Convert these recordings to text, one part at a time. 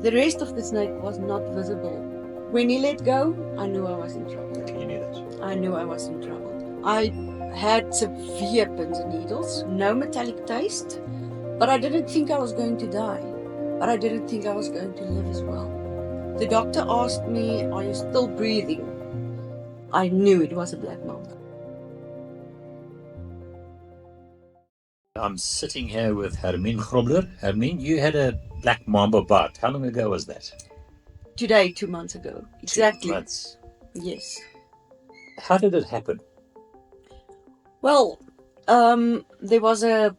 The rest of the snake was not visible. When he let go, I knew I was in trouble. Okay, you knew that. I knew I was in trouble. I had severe pins and needles, no metallic taste, but I didn't think I was going to die. But I didn't think I was going to live as well. The doctor asked me, "Are you still breathing?" I knew it was a black mamba. I'm sitting here with Hermien Grobler. Hermien, you had a black mamba bite. How long ago was that? Today, 2 months ago. Exactly. 2 months. Yes. How did it happen? Well, there was a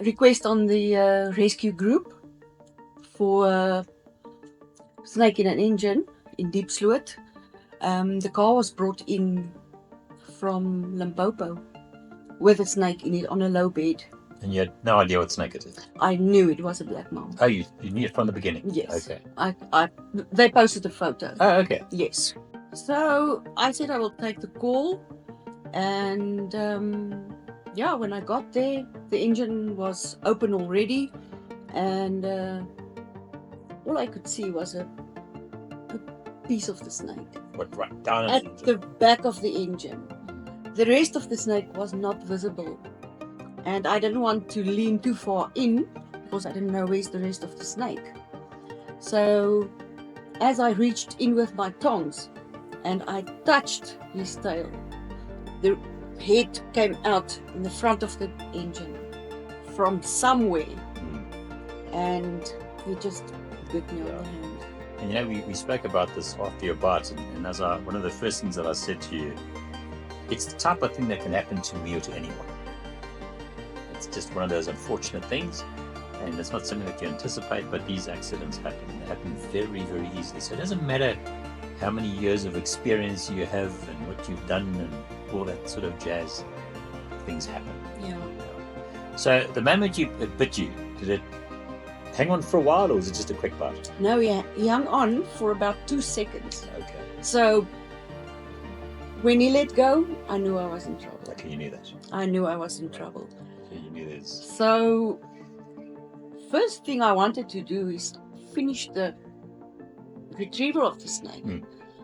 request on the rescue group for a snake in an engine in Diepsloot. The car was brought in from Limpopo with a snake in it on a low bed. And you had no idea what snake it is? I knew it was a black mamba. Oh, you knew it from the beginning? Yes. Okay. They posted a photo. Oh, okay. Yes. So I said I will take the call, and when I got there, the engine was open already, and all I could see was a piece of the snake. What, right down at the back of the engine. The rest of the snake was not visible, and I didn't want to lean too far in because I didn't know where's the rest of the snake. So as I reached in with my tongs and I touched his tail, the head came out in the front of the engine from somewhere, and he just bit me on the hand. And you know, we spoke about this after your bite, and as one of the first things that I said to you, it's the type of thing that can happen to me or to anyone. It's just one of those unfortunate things, and it's not something that you anticipate, but these accidents happen. They happen very, very easily. So it doesn't matter how many years of experience you have and what you've done and all that sort of jazz, things happen. Yeah. So the moment it bit you, did it hang on for a while, or was it just a quick bite? No, he hung on for about 2 seconds. Okay. So when he let go, I knew I was in trouble. Okay, you knew that. I knew I was in trouble. Okay, you knew this. So first thing I wanted to do is finish the retrieval of the snake.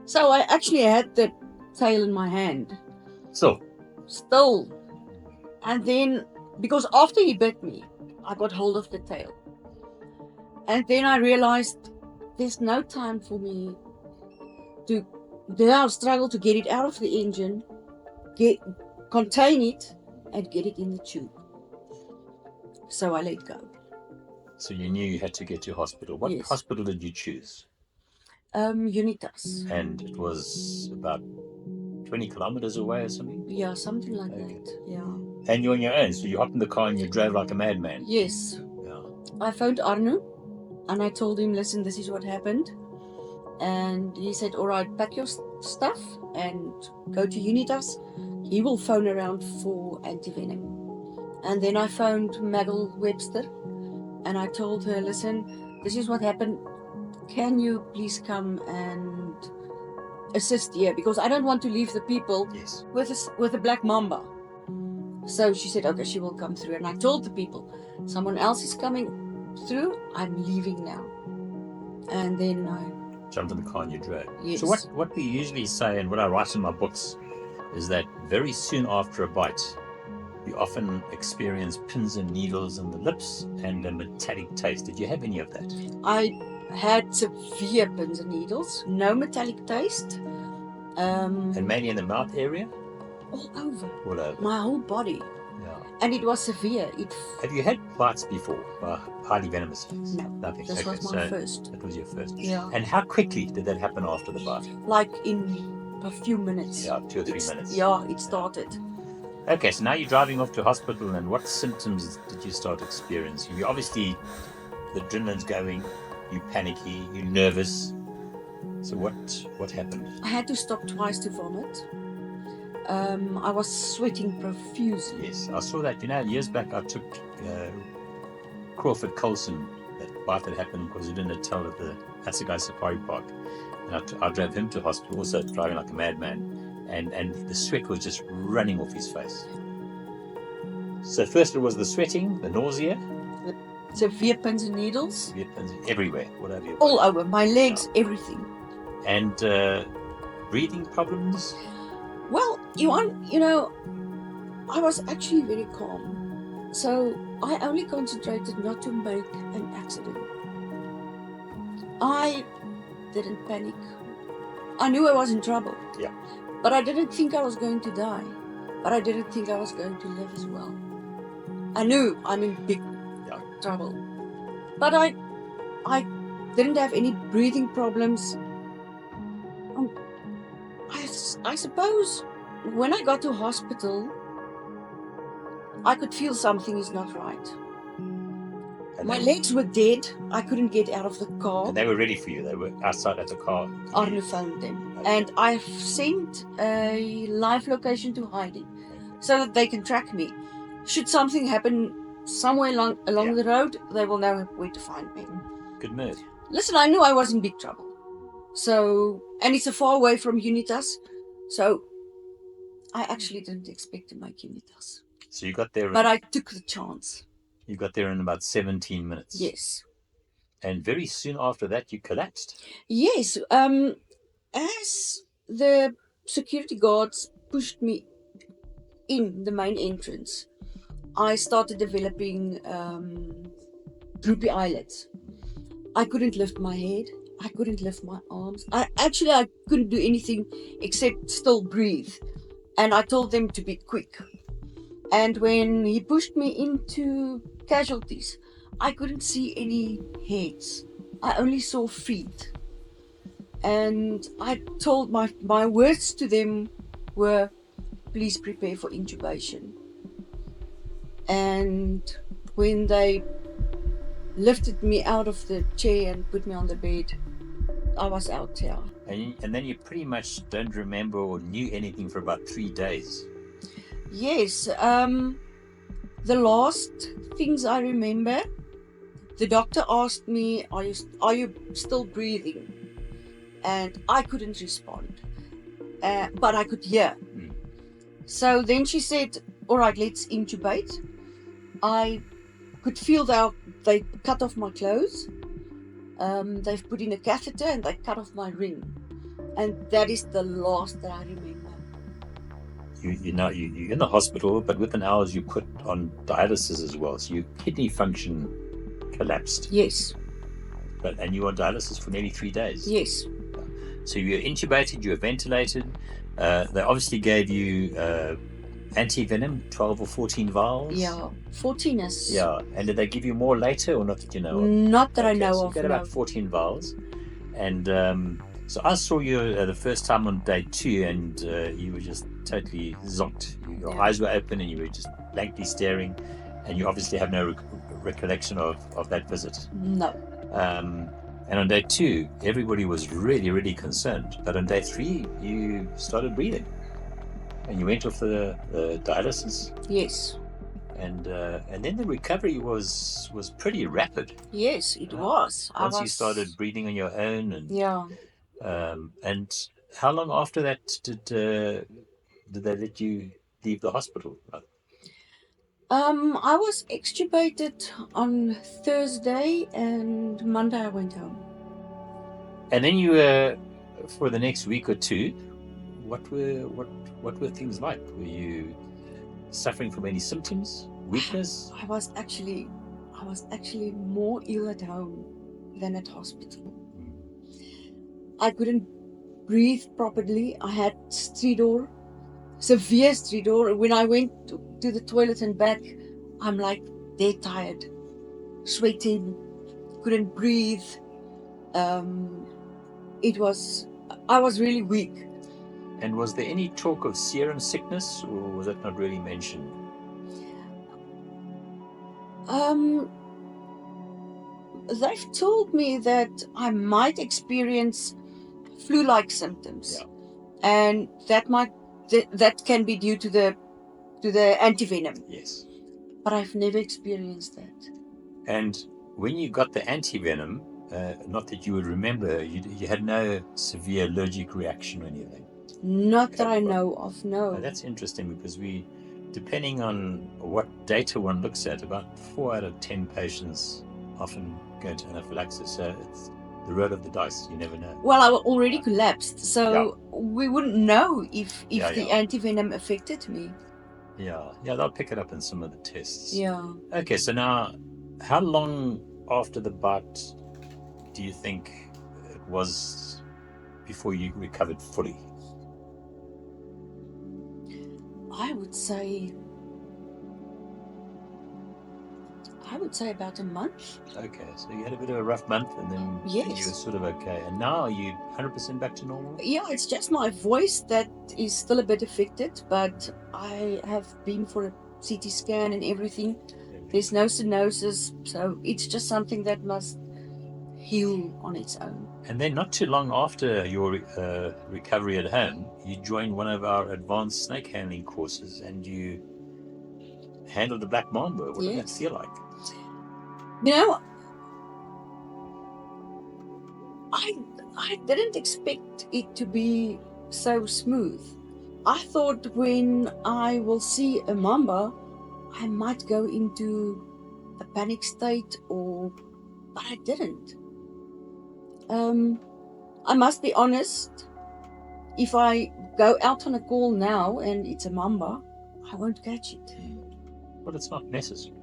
So I actually had the tail in my hand. Still. And then, because after he bit me, I got hold of the tail. And then I realized there's no time for me to now struggle to get it out of the engine, contain it, and get it in the tube. So I let go. So you knew you had to get to hospital. What hospital did you choose? Unitas. And it was about 20 kilometers away or something? Yeah, something like that. Yeah. And you're on your own, so you hopped in the car and you drove like a madman? Yes. Yeah. I phoned Arno and I told him, listen, this is what happened. And he said, all right, pack your stuff and go to Unitas. He will phone around for antivenom. And then I phoned Maggle Webster and I told her, listen, this is what happened. Can you please come and assist here? Because I don't want to leave the people with a black mamba. So she said, okay, she will come through. And I told the people, someone else is coming through. I'm leaving now. And then I jumped in the car and you drove. Yes. So what we usually say, and what I write in my books, is that very soon after a bite, you often experience pins and needles in the lips and a metallic taste. Did you have any of that? I had severe pins and needles, no metallic taste. And mainly in the mouth area? All over. All over. My whole body. Yeah. And it was severe. Have you had bites before? Highly venomous snakes? No. Nothing. This was my first. That was your first? Yeah. And how quickly did that happen after the bite? Like in a few minutes. Yeah, 2 or 3 minutes. Yeah, it started. Okay, so now you're driving off to hospital, and what symptoms did you start experiencing? You obviously, the adrenaline's going, you're panicky, you're nervous. So what happened? I had to stop twice to vomit. I was sweating profusely. Yes, I saw that. You know, years back I took Crawford Colson, that bite that happened because he didn't tell at the Assegai Safari Park. And I drove him to hospital, also driving like a madman. And the sweat was just running off his face. So first it was the sweating, the nausea. severe pins and needles. Severe pins everywhere, all over your All body. over, my legs, everything. And breathing problems? Well, I was actually very calm. So I only concentrated not to make an accident. I didn't panic. I knew I was in trouble. Yeah. But I didn't think I was going to die. But I didn't think I was going to live as well. I knew I'm in big trouble. But I didn't have any breathing problems. I suppose when I got to hospital, I could feel something is not right. My legs were dead. I couldn't get out of the car. And they were ready for you. They were outside at the car. Arne found them. Okay. And I've sent a live location to Heidi so that they can track me. Should something happen somewhere along the road, they will know where to find me. Good move. Listen, I knew I was in big trouble. So, and it's a far away from Unitas. So, I actually didn't expect to make Unitas. So you got there. But I took the chance. You got there in about 17 minutes. Yes. And very soon after that, you collapsed. Yes. As the security guards pushed me in the main entrance, I started developing droopy eyelids. I couldn't lift my head. I couldn't lift my arms. I couldn't do anything except still breathe. And I told them to be quick. And when he pushed me into casualties, I couldn't see any heads. I only saw feet. And I told my words to them were, please prepare for intubation. And when they lifted me out of the chair and put me on the bed, I was out there. And then you pretty much don't remember or knew anything for about 3 days. Yes. The last things I remember, the doctor asked me, are you still breathing? And I couldn't respond. But I could hear. So then she said, all right, let's intubate. I could feel they cut off my clothes. They've put in a catheter and they cut off my ring. And that is the last that I remember. You're in the hospital, but within hours you put on dialysis as well. So your kidney function collapsed. Yes. And you were on dialysis for nearly 3 days. Yes. So you were intubated, you were ventilated. They obviously gave you anti-venom, 12 or 14 vials. Yeah, 14 is. Yeah, and did they give you more later or not that you know of? Not that I know so of. You got about 14 vials. And so I saw you the first time on day 2 and you were just totally zonked. Your eyes were open and you were just blankly staring, and you obviously have no recollection of that visit. No. And on day 2, everybody was really, really concerned. But on day 3, you started breathing. And you went off the dialysis. Yes. And then the recovery was pretty rapid. Yes, it was. Once you started breathing on your own. And how long after that did they let you leave the hospital? I was extubated on Thursday, and Monday I went home. And then you were, for the next week or 2, what were things like? Were you suffering from any symptoms, weakness? I was actually more ill at home than at hospital. I couldn't breathe properly. I had severe stridor. When I went to the toilet and back, I'm like dead tired, sweating, couldn't breathe. I was really weak. And was there any talk of serum sickness, or was that not really mentioned? They've told me that I might experience flu-like symptoms, and that can be due to the antivenom. Yes. But I've never experienced that. And when you got the antivenom, not that you would remember, you had no severe allergic reaction or anything. Not that I know of, no. That's interesting, because we depending on what data one looks at, about 4 out of 10 patients often go into anaphylaxis. So it's the roll of the dice. You never know. Well, I already collapsed, so we wouldn't know if the antivenom affected me. Yeah, they'll pick it up in some of the tests. Yeah. Okay, so now, how long after the bite do you think it was before you recovered fully? I would say about a month. Okay, so you had a bit of a rough month, and then you were sort of okay. And now are you 100% back to normal? Yeah, it's just my voice that is still a bit affected, but I have been for a CT scan and everything. There's no stenosis, so it's just something that must heal on its own. And then not too long after your recovery at home, you joined one of our advanced snake handling courses, and you handled the Black Mamba. What did that feel like? You know, I didn't expect it to be so smooth. I thought when I will see a mamba, I might go into a panic state, but I didn't. I must be honest, if I go out on a call now and it's a mamba, I won't catch it. But it's not necessary.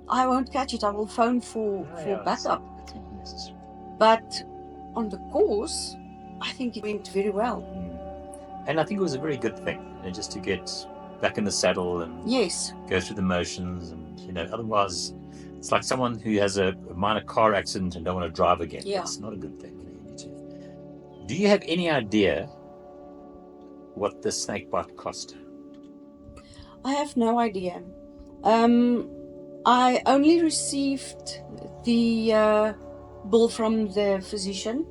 I won't catch it. I will phone for backup. It's not necessary. But on the course, I think it went very well. And I think it was a very good thing, just to get back in the saddle and go through the motions. And otherwise, it's like someone who has a minor car accident and don't want to drive again. Yeah. It's not a good thing. Do you have any idea what the snake bite cost? I have no idea. I only received the bill from the physician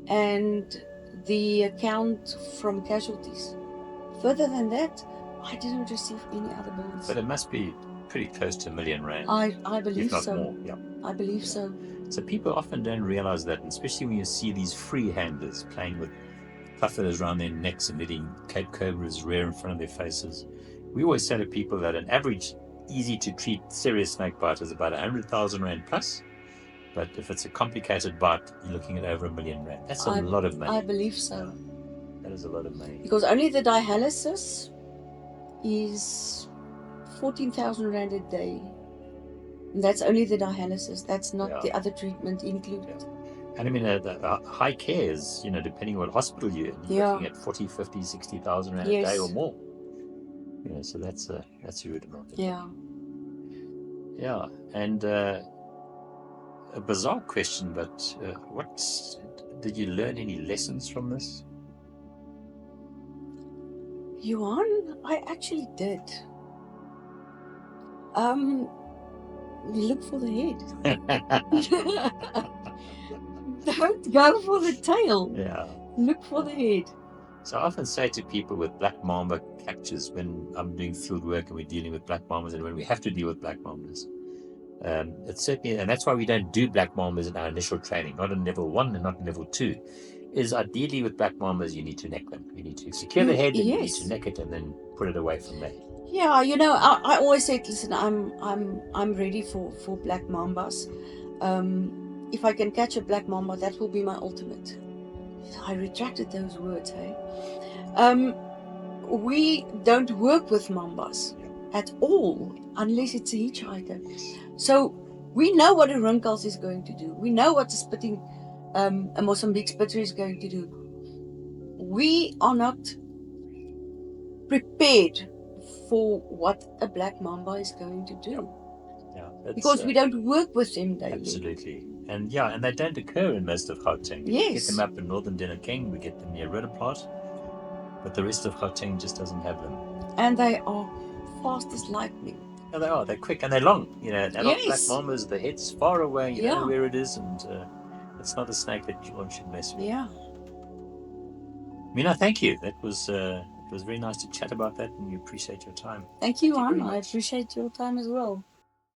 and the account from casualties. Further than that, I didn't receive any other bills. But it must be pretty close to R1 million. I believe if not so. More. Yeah. I believe so. So people often don't realize that, especially when you see these free handlers playing with puffers around their necks and letting Cape Cobras rear in front of their faces. We always say to people that an average easy to treat serious snake bite is about 100,000 Rand plus. But if it's a complicated bite, you're looking at over R1 million. That's a lot of money. I believe so. That is a lot of money. Because only the dialysis is 14,000 Rand a day. And that's only the dialysis. That's not the other treatment included. Yeah. And I mean, the high care is, depending on what hospital you're in, you're looking at 40, 50, 60,000 Rand a day or more. So that's a huge amount. Yeah. Yeah. And a bizarre question, but did you learn any lessons from this? Johan, I actually did. Look for the head. Don't go for the tail. Yeah. Look for the head. So I often say to people with Black Mamba captures, when I'm doing field work and we're dealing with Black Mambas, and when we have to deal with Black Mambas, it's certainly, and that's why we don't do Black Mambas in our initial training, not in level 1 and not in level 2, is ideally with Black Mambas you need to neck them. You need to secure the head and you need to neck it and then put it away from there. Yeah, I always said, listen, I'm ready for Black Mambas. If I can catch a Black Mamba, that will be my ultimate. I retracted those words, hey? We don't work with Mambas at all, unless it's a hitchhiker. So we know what a Rinkels is going to do. We know what a Mozambique spitter is going to do. We are not prepared for what a Black Mamba is going to do. Yeah, because we don't work with them daily. Absolutely. And they don't occur in most of Gauteng. We get them up in northern Dendroaspis, we get them near Ridderplaat, but the rest of Gauteng just doesn't have them. And they are fast as lightning. Yeah, they are. They're quick and they're long. Adult Black Mambas, the head's far away, you know where it is, and it's not a snake that one should mess with. Yeah. Mina, thank you. It was very nice to chat about that, and we appreciate your time. Thank you, Anna. I appreciate your time as well.